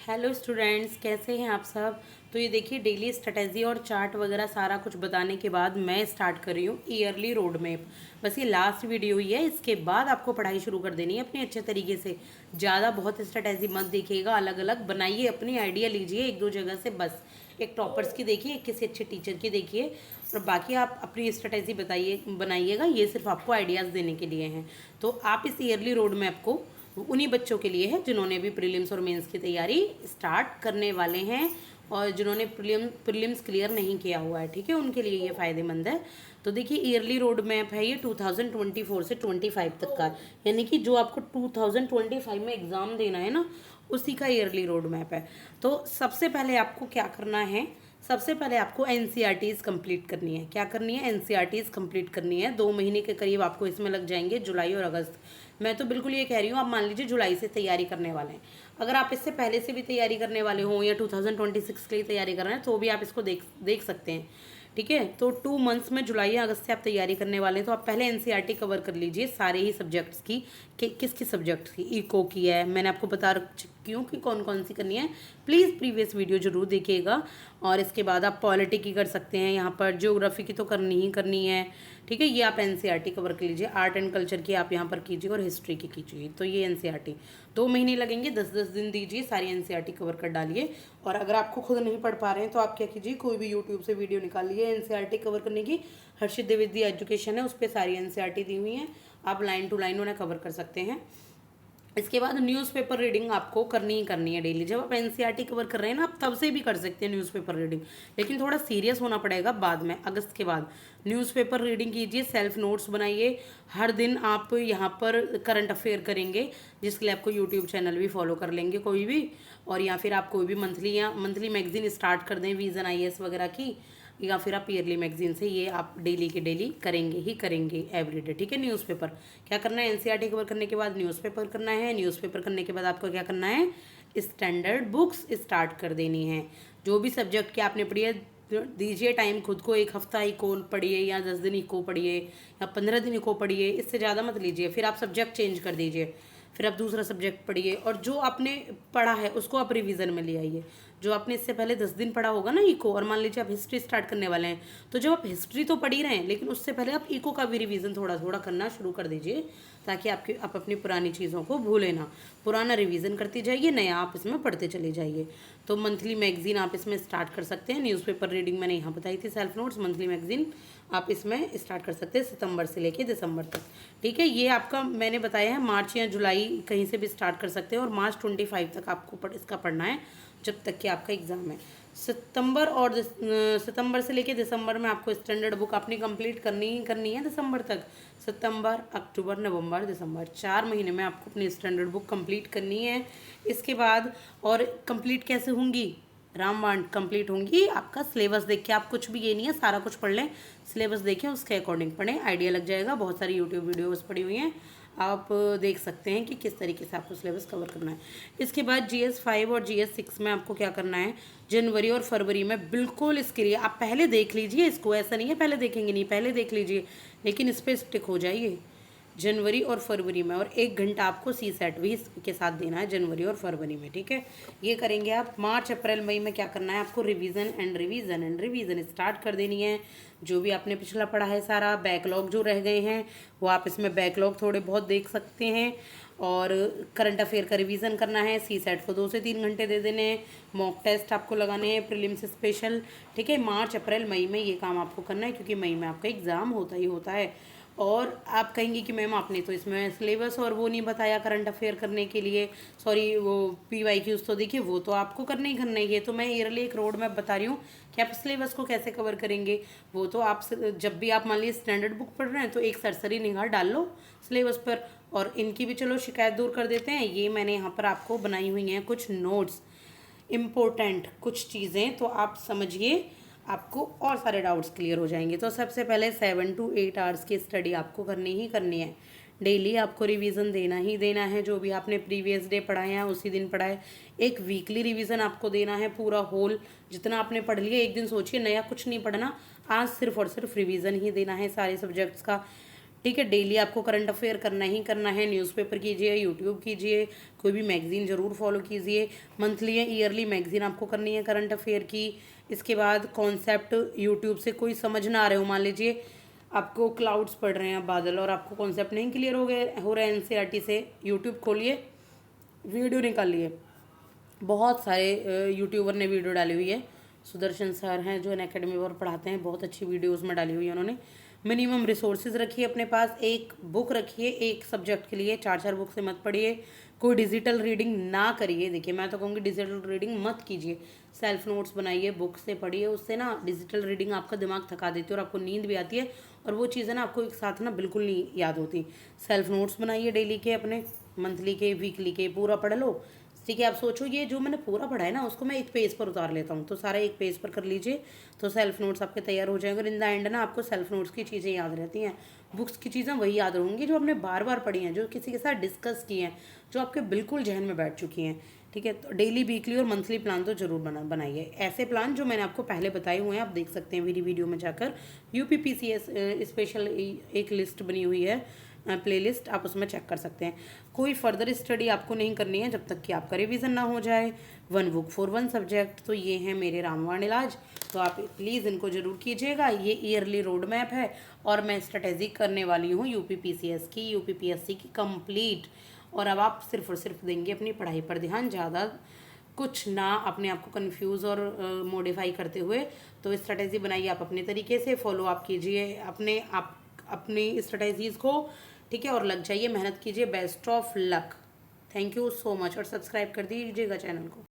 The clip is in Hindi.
हेलो स्टूडेंट्स, कैसे हैं आप सब। तो ये देखिए, डेली स्ट्रेटेजी और चार्ट वगैरह सारा कुछ बताने के बाद मैं स्टार्ट कर रही हूँ ईयरली रोड मैप। बस ये लास्ट वीडियो ही है, इसके बाद आपको पढ़ाई शुरू कर देनी है अपने अच्छे तरीके से। ज़्यादा बहुत स्ट्रेटेजी मत देखिएगा, अलग अलग बनाइए, अपनी आइडिया लीजिए एक दो जगह से बस। एक टॉपर्स की देखिए, एक किसी अच्छे टीचर की देखिए, और बाकी आप अपनी स्ट्रेटेजी बताइए बनाइएगा। ये सिर्फ आपको आइडियाज़ देने के लिए हैं। तो आप इस ईयरली रोड मैप को उन्हीं बच्चों के लिए है जिन्होंने भी प्रीलिम्स और मेंस की तैयारी स्टार्ट करने वाले हैं, और जिन्होंने प्रीलिम्स क्लियर नहीं किया हुआ है, ठीक है, उनके लिए ये फ़ायदेमंद है। तो देखिए, ईयरली रोड मैप है ये 2024 से 25 तक का, यानी कि जो आपको 2025 में एग्ज़ाम देना है ना, उसी का ईयरली रोड मैप है। तो सबसे पहले आपको क्या करना है, सबसे पहले आपको एनसीईआरटीज़ कंप्लीट करनी है। क्या करनी है? एनसीईआरटीज़ कंप्लीट करनी है। 2 महीने के करीब आपको इसमें लग जाएंगे, जुलाई और अगस्त। मैं तो बिल्कुल ये कह रही हूँ, आप मान लीजिए जुलाई से तैयारी करने वाले हैं। अगर आप इससे पहले से भी तैयारी करने वाले हों या 2026 के लिए तैयारी कर रहे हैं, तो भी आप इसको देख सकते हैं, ठीक है। तो 2 मंथ्स में जुलाई या अगस्त से आप तैयारी करने वाले हैं, तो आप पहले एनसीईआरटी कवर कर लीजिए सारे ही सब्जेक्ट्स की। किस किस सब्जेक्ट्स की? इको की है, मैंने आपको बता चुकी हूँ कि कौन कौन सी करनी है। प्लीज़ प्रीवियस वीडियो जरूर देखिएगा। और इसके बाद आप पॉलिटी की कर सकते हैं, यहाँ पर ज्योग्राफी की तो करनी ही करनी है, ठीक है। ये आप एनसीईआरटी कवर कर लीजिए। आर्ट एंड कल्चर की आप यहाँ पर कीजिए और हिस्ट्री की कीजिए। तो ये एनसीईआरटी 2 महीने लगेंगे, 10-10 दिन दीजिए, सारी एनसीईआरटी कवर कर डालिए। और अगर आपको खुद नहीं पढ़ पा रहे हैं तो आप क्या कीजिए, कोई भी यूट्यूब से वीडियो निकाल लीजिए एनसीईआरटी कवर करने की। हर्षित द्विवेदी एजुकेशन है, उस पर सारी एनसीईआरटी दी हुई है, आप लाइन टू लाइन उन्हें कवर कर सकते हैं। इसके बाद न्यूज़पेपर रीडिंग आपको करनी ही करनी है डेली। जब आप एनसीईआरटी कवर कर रहे हैं ना, आप तब से भी कर सकते हैं न्यूज़पेपर रीडिंग, लेकिन थोड़ा सीरियस होना पड़ेगा बाद में, अगस्त के बाद। न्यूज़पेपर रीडिंग कीजिए, सेल्फ नोट्स बनाइए। हर दिन आप यहाँ पर करंट अफेयर करेंगे, जिसके लिए आपको यूट्यूब चैनल भी फॉलो कर लेंगे कोई भी, और या फिर आप कोई भी मंथली मैगजीन स्टार्ट कर दें, विजन आईएएस वगैरह की, या फिर आप ईयरली मैगजीन से। ये आप डेली के डेली करेंगे ही करेंगे एवरीडे, ठीक है। न्यूज़पेपर क्या करना है, एनसीईआरटी कवर करने के बाद न्यूज़पेपर करना है। न्यूज़पेपर करने के बाद आपको क्या करना है, स्टैंडर्ड बुक्स स्टार्ट कर देनी है। जो भी सब्जेक्ट की आपने पढ़ी है, दीजिए टाइम खुद को। 1 हफ्ता इको पढ़िए, या 10 दिन इको पढ़िए, या 15 दिन इको पढ़िए, इससे ज़्यादा मत लीजिए। फिर आप सब्जेक्ट चेंज कर दीजिए, फिर आप दूसरा सब्जेक्ट पढ़िए, और जो आपने पढ़ा है उसको आप रिवीजन में ले आइए। जो आपने इससे पहले 10 दिन पढ़ा होगा ना इको, और मान लीजिए आप हिस्ट्री स्टार्ट करने वाले हैं, तो जब आप हिस्ट्री तो पढ़ ही रहे हैं, लेकिन उससे पहले आप इको का भी रिवीजन थोड़ा थोड़ा करना शुरू कर दीजिए, ताकि आप अपनी पुरानी चीज़ों को भूलें ना। पुराना रिवीजन करते जाइए, नया आप इसमें पढ़ते चले जाइए। तो मंथली मैगजीन आप इसमें स्टार्ट कर सकते हैं। न्यूज़पेपर रीडिंग मैंने यहाँ बताई थी, सेल्फ नोट्स, मंथली मैगजीन आप इसमें स्टार्ट कर सकते हैं सितंबर से लेके दिसंबर तक, ठीक है। ये आपका मैंने बताया है, मार्च या जुलाई कहीं से भी स्टार्ट कर सकते हैं, और मार्च 25 तक आपको इसका पढ़ना है, जब तक कि आपका एग्ज़ाम है। सितंबर से लेके दिसंबर में आपको स्टैंडर्ड बुक अपनी कंप्लीट करनी ही करनी है दिसंबर तक। सितंबर, अक्टूबर, नवंबर, दिसंबर, 4 महीने में आपको अपनी स्टैंडर्ड बुक कंप्लीट करनी है। इसके बाद और कंप्लीट कैसे होंगी, रामबाण कंप्लीट होंगी आपका सिलेबस देख के। आप कुछ भी ये नहीं है सारा कुछ पढ़ लें, सिलेबस देखें, उसके अकॉर्डिंग पढ़ें, आइडिया लग जाएगा। बहुत सारी यूट्यूब वीडियोस पड़ी हुई हैं, आप देख सकते हैं कि किस तरीके से आपको सिलेबस कवर करना है। इसके बाद GS 5 और GS 6 में आपको क्या करना है, जनवरी और फरवरी में बिल्कुल इसके लिए आप पहले देख लीजिए इसको। ऐसा नहीं है पहले देखेंगे नहीं, पहले देख लीजिए, लेकिन इस पर स्टिक हो जाइए जनवरी और फरवरी में। और 1 घंटा आपको CSAT भी के साथ देना है जनवरी और फरवरी में, ठीक है। ये करेंगे आप। मार्च, अप्रैल, मई में क्या करना है आपको, रिवीजन एंड रिवीजन स्टार्ट कर देनी है। जो भी आपने पिछला पढ़ा है सारा, बैकलॉग जो रह गए हैं वो आप इसमें बैकलॉग थोड़े बहुत देख सकते हैं। और करंट अफेयर का रिवीजन करना है। CSAT को 2 से 3 घंटे दे देने हैं। मॉक टेस्ट आपको लगाने हैं, प्रीलिम्स स्पेशल, ठीक है। मार्च, अप्रैल, मई में ये काम आपको करना है, क्योंकि मई में आपका एग्ज़ाम होता ही होता है। और आप कहेंगे कि मैम आपने तो इसमें सिलेबस और वो नहीं बताया करंट अफेयर करने के लिए, सॉरी वो PYQs तो देखिए वो तो आपको करने ही करना ही है। तो मैं ईयरली एक रोड मैप बता रही हूँ कि आप सिलेबस को कैसे कवर करेंगे। वो तो आप जब भी आप मान लीजिए स्टैंडर्ड बुक पढ़ रहे हैं, तो एक सरसरी निगाह डाल लो सिलेबस पर। और इनकी भी चलो शिकायत दूर कर देते हैं। ये मैंने यहाँ पर आपको बनाई हुई हैं कुछ नोट्स, इम्पोर्टेंट कुछ चीज़ें, तो आप समझिए, आपको और सारे डाउट्स क्लियर हो जाएंगे। तो सबसे पहले 7 to 8 आवर्स की स्टडी आपको करनी ही करनी है। डेली आपको रिवीजन देना ही देना है, जो भी आपने प्रीवियस डे पढ़ा है उसी दिन पढ़ा है। एक वीकली रिवीजन आपको देना है, पूरा होल जितना आपने पढ़ लिया। एक दिन सोचिए नया कुछ नहीं पढ़ना, आज सिर्फ और सिर्फ रिवीजन ही देना है सारे सब्जेक्ट्स का। ठीक है। डेली आपको करंट अफेयर करना ही करना है, न्यूज़पेपर कीजिए, यूट्यूब कीजिए, कोई भी मैगजीन ज़रूर फॉलो कीजिए। मंथली या ईयरली मैगजीन आपको करनी है करंट अफेयर की। इसके बाद कॉन्सेप्ट यूट्यूब से कोई समझ ना आ रहे हो, मान लीजिए आपको क्लाउड्स पढ़ रहे हैं बादल और आपको कॉन्सेप्ट नहीं क्लियर हो रहा है एनसीईआरटी से, यूट्यूब खोलिए, वीडियो निकालिए। बहुत सारे यूट्यूबर ने वीडियो डाली हुई है। सुदर्शन सर हैं जो अनअकैडमी पर पढ़ाते हैं, बहुत अच्छी वीडियोस में डाली हुई है उन्होंने। मिनिमम रिसोर्सेज रखिए अपने पास, एक बुक रखिए एक सब्जेक्ट के लिए, 4 बुक से मत पढ़िए। कोई डिजिटल रीडिंग ना करिए, देखिए मैं तो कहूँगी डिजिटल रीडिंग मत कीजिए। सेल्फ नोट्स बनाइए, बुक से पढ़िए, उससे ना डिजिटल रीडिंग आपका दिमाग थका देती है और आपको नींद भी आती है और वो चीज़ें ना आपको एक साथ ना बिल्कुल नहीं याद होती। सेल्फ नोट्स बनाइए डेली के अपने, मंथली के, वीकली के, पूरा पढ़ लो। ठीक है, आप सोचो ये जो मैंने पूरा पढ़ा है ना उसको मैं एक पेज पर उतार लेता हूँ, तो सारा एक पेज पर कर लीजिए, तो सेल्फ नोट्स आपके तैयार हो जाएंगे। और इन द एंड ना आपको सेल्फ नोट्स की चीज़ें याद रहती हैं, बुक्स की चीज़ें वही याद रहेंगी जो आपने बार बार पढ़ी हैं, जो किसी के साथ डिस्कस की हैं, जो आपके बिल्कुल जहन में बैठ चुकी हैं। ठीक है, तो डेली, वीकली और मंथली प्लान तो जरूर बनाइए। ऐसे प्लान जो मैंने आपको पहले बताए हुए हैं आप देख सकते हैं मेरी वीडियो में जाकर। यूपीपीसीएस स्पेशल एक लिस्ट बनी हुई है, प्लेलिस्ट, आप उसमें चेक कर सकते हैं। कोई फर्दर स्टडी आपको नहीं करनी है जब तक कि आपका रिवीजन ना हो जाए। 1 बुक फॉर 1 सब्जेक्ट, तो ये है मेरे रामबाण इलाज, तो आप प्लीज़ इनको जरूर कीजिएगा। ये ईयरली रोड मैप है और मैं स्ट्रेटेजी करने वाली हूँ यूपीपीसीएस की, यूपीपीएससी की कंप्लीट। और अब आप सिर्फ और सिर्फ देंगे अपनी पढ़ाई पर ध्यान, ज़्यादा कुछ ना अपने आप को कंफ्यूज और मॉडिफाई करते हुए। तो स्ट्रेटेजी बनाइए आप अपने तरीके से, फॉलो आप कीजिए अपनी स्ट्रेटेजीज़ को। ठीक है, और लग जाइए, मेहनत कीजिए। Best of luck. Thank you so much, और सब्सक्राइब कर दीजिएगा चैनल को।